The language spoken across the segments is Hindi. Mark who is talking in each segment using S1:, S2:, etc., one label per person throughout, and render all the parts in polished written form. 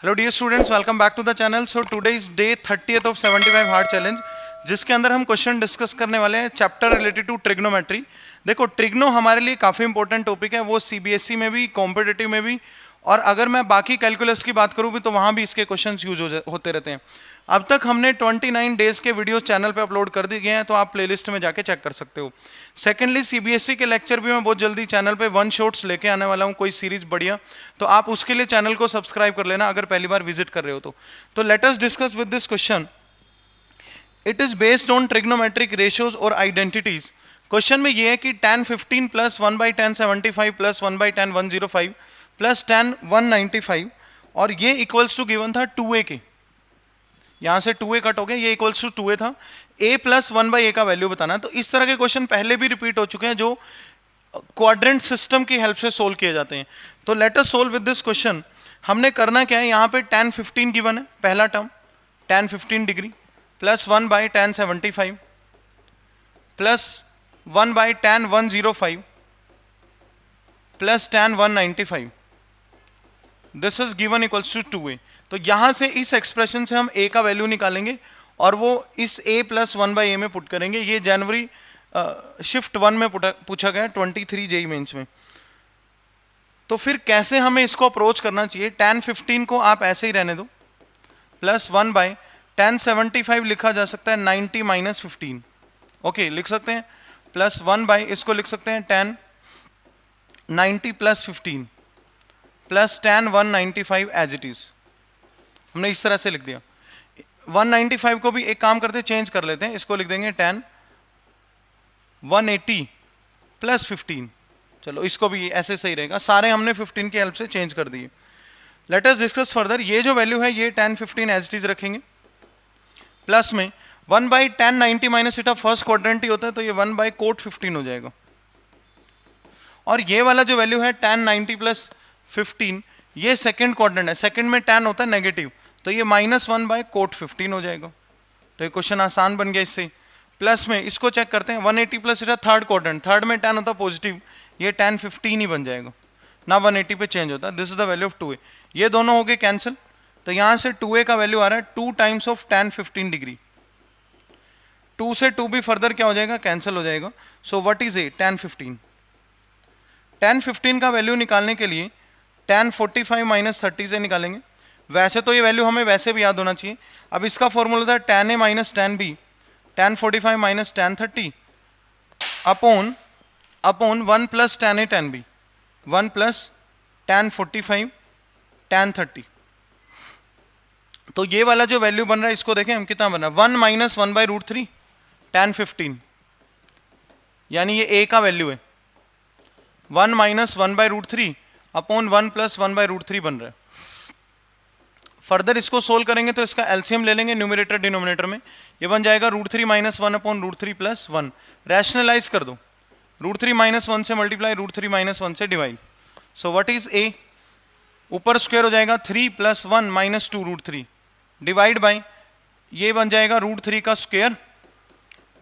S1: Hello dear students, welcome back to the channel. So today is day 30th of 75 hard challenge, जिसके अंदर हम क्वेश्चन डिस्कस करने वाले हैं चैप्टर रिलेटेड टू ट्रिग्नोमेट्री। देखो, ट्रिग्नो हमारे लिए काफ़ी इंपॉर्टेंट टॉपिक है, वो सीबीएसई में भी, कॉम्पिटिटिव में भी, और अगर मैं बाकी कैलकुलस की बात करूँ भी तो वहाँ भी इसके क्वेश्चन यूज होते रहते हैं। अब तक हमने 29 डेज के वीडियोस चैनल पे अपलोड कर दिए हैं, तो आप प्लेलिस्ट में जाके चेक कर सकते हो। सेकेंडली, सीबीएसई के लेक्चर भी मैं बहुत जल्दी चैनल पे वन शॉट्स लेके आने वाला हूँ, कोई सीरीज बढ़िया, तो आप उसके लिए चैनल को सब्सक्राइब कर लेना अगर पहली बार विजिट कर रहे हो तो let us discuss with this question. It is based on trigonometric ratios और आइडेंटिटीज। क्वेश्चन में ये है कि tan 15 plus 1/1075 plus 1/10 105 plus tan 195, और ये इक्वल्स टू गिवन था 2a के, यहां से 2a कट हो गया, ये इक्वल्स टू 2a था। a प्लस 1/a का वैल्यू बताना। तो इस तरह के क्वेश्चन पहले भी रिपीट हो चुके हैं जो क्वाड्रेंट सिस्टम की हेल्प से सोल्व किए जाते हैं। तो let us solve with this question. हमने करना क्या है, यहाँ पे tan 15 गिवन है, पहला term tan 15 degree plus 1/1075 plus 1/tan 105 plus tan 195, this is given equals to 2a। तो यहां से इस एक्सप्रेशन से हम a का वैल्यू निकालेंगे और वो इस a प्लस 1/a में पुट करेंगे। ये जनवरी शिफ्ट 1 में पूछा गया 23 जेई मेंस में। तो फिर कैसे हमें इसको अप्रोच करना चाहिए? tan 15 को आप ऐसे ही रहने दो, प्लस 1/1075 लिखा जा सकता है 90 माइनस 15, ओके लिख सकते हैं, प्लस 1 इसको लिख सकते हैं tan 90 plus 15 plus tan 195 as it is. हमने इस तरह से लिख दिया। 195 को भी एक काम करते हैं, चेंज कर लेते हैं, इसको लिख देंगे tan 180 प्लस 15। चलो इसको भी ऐसे सही रहेगा, सारे हमने 15 की हेल्प से चेंज कर दिए। Let us discuss further. ये जो वैल्यू है ये tan 15 एज इट इज रखेंगे, प्लस में 1/10 90 माइनस इटा फर्स्ट क्वाड्रेंट ही होता है, तो ये 1/cot 15 हो जाएगा। और ये वाला जो वैल्यू है tan 90 प्लस 15, ये सेकंड क्वाड्रेंट है, सेकंड में tan होता है नेगेटिव, तो ये -1/cot 15 हो जाएगा। तो ये क्वेश्चन आसान बन गया इससे। प्लस में इसको चेक करते हैं, 180 प्लस इटा थर्ड क्वाड्रेंट, थर्ड में tan होता है पॉजिटिव, ये tan 15 ही बन जाएगा ना, 180 पे चेंज होता है। This is the value of 2a। ये दोनों हो गए कैंसिल, तो यहां से 2a का वैल्यू आ रहा है 2 टाइम्स ऑफ tan 15 डिग्री। 2 से 2 भी फर्दर क्या हो जाएगा, कैंसिल हो जाएगा। So what is a tan 15? tan 15 का वैल्यू निकालने के लिए tan 45 माइनस 30 से निकालेंगे। वैसे तो ये वैल्यू हमें वैसे भी याद होना चाहिए। अब इसका फॉर्मूला था tan a minus tan b, tan 45 minus tan 30 upon 1 plus tan a tan b, 1 plus tan 45 tan 30। तो ये वाला जो वैल्यू बन रहा है, इसको देखें हम कितना बन रहा है, 1 माइनस 1/√3 tan 15, यानी ये a का वैल्यू है 1 माइनस 1/√3 अपॉन 1 प्लस 1/√3 बन रहा है। फर्दर इसको सोल्व करेंगे तो इसका एलसीएम ले लेंगे न्यूमरेटर डिनोमिनेटर में, ये बन जाएगा √3 माइनस 1 अपॉन √3 प्लस 1। रैशनलाइज कर दो, √3 माइनस 1 से मल्टीप्लाई, √3 माइनस 1 से divide. So what is a? ऊपर स्क्वायर हो जाएगा 3 प्लस 1 माइनस 2 √3 डिवाइड बाई, ये बन जाएगा √3 का स्क्वायर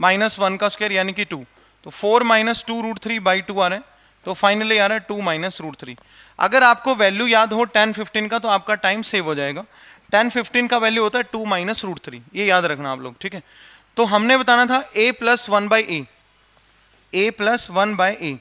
S1: माइनस 1 का स्क्वायर यानी कि 2। तो 4 माइनस 2 √3 बाई 2 आ रहा है, तो फाइनली आ रहा है 2 माइनस √3। अगर आपको वैल्यू याद हो tan 15 का तो आपका टाइम सेव हो जाएगा। tan 15 का वैल्यू होता है 2 माइनस √3, ये याद रखना आप लोग, ठीक है। तो हमने बताना था a plus 1/a, a plus 1/a,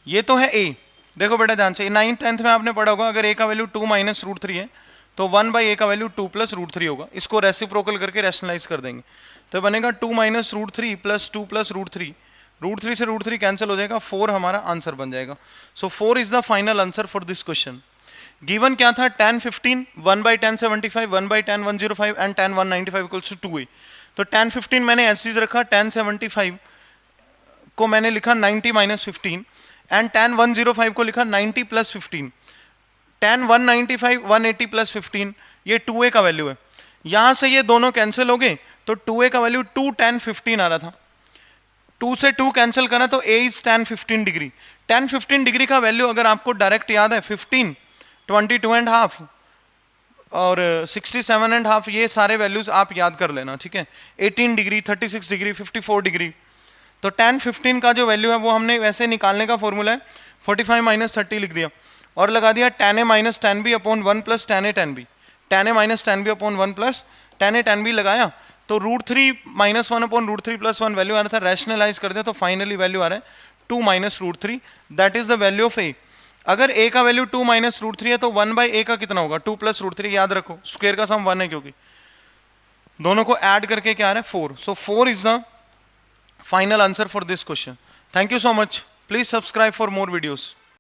S1: ये तो है a। देखो बेटा ध्यान से, 9th 10th में आपने पढ़ा होगा, अगर a का वैल्यू 2 माइनस √3 है तो 1/a का वैल्यू 2 प्लस √3 होगा। इसको रेसिप्रोकल करके रैशनलाइज कर देंगे, तो बनेगा 2 माइनस √3 प्लस 2 प्लस √3, √3 से √3 कैंसिल हो जाएगा, 4 हमारा आंसर बन जाएगा। So 4 is the final answer for this question. Given क्या था, tan 15 1/1075 1/10 105 and tan 195 equals to 2a। तो tan 15 मैंने ऐसे ही रखा, tan 75 को मैंने लिखा 90 माइनस 15 एंड tan 105 को लिखा 90 प्लस 15। tan 195 180 प्लस 15, ये 2a का वैल्यू है। यहां से ये दोनों कैंसिल हो गए, तो 2a का वैल्यू 2 tan 15 आ रहा था। 2 से 2 कैंसिल करा तो a is tan 15 degree. tan 15 degree का वैल्यू अगर आपको डायरेक्ट याद है 15, 22.5 और 67.5, ये सारे वैल्यूज आप याद कर लेना, ठीक है। 18 डिग्री, 36 डिग्री, 54 डिग्री। तो tan 15 का जो वैल्यू है वो हमने वैसे निकालने का फॉर्मूला है 45 माइनस 30 लिख दिया और लगा दिया tan a minus tan b upon 1 plus tan a tan b। tan a minus tan b upon 1 plus tan a tan b लगाया तो √3 माइनस 1 अपॉन √3 प्लस 1 वैल्यू आ रहा था, रैशनलाइज कर दिया तो फाइनली वैल्यू आ रहा है 2 minus √3, that is the value of a। अगर a का वैल्यू 2 माइनस √3 है तो 1 बाई a का कितना होगा, 2 प्लस √3, याद रखो स्क्वायर का सम 1 है क्योंकि दोनों को ऐड करके क्या आ रहा है 4, सो 4 is the final answer for this question. Thank you so much, please subscribe for more videos.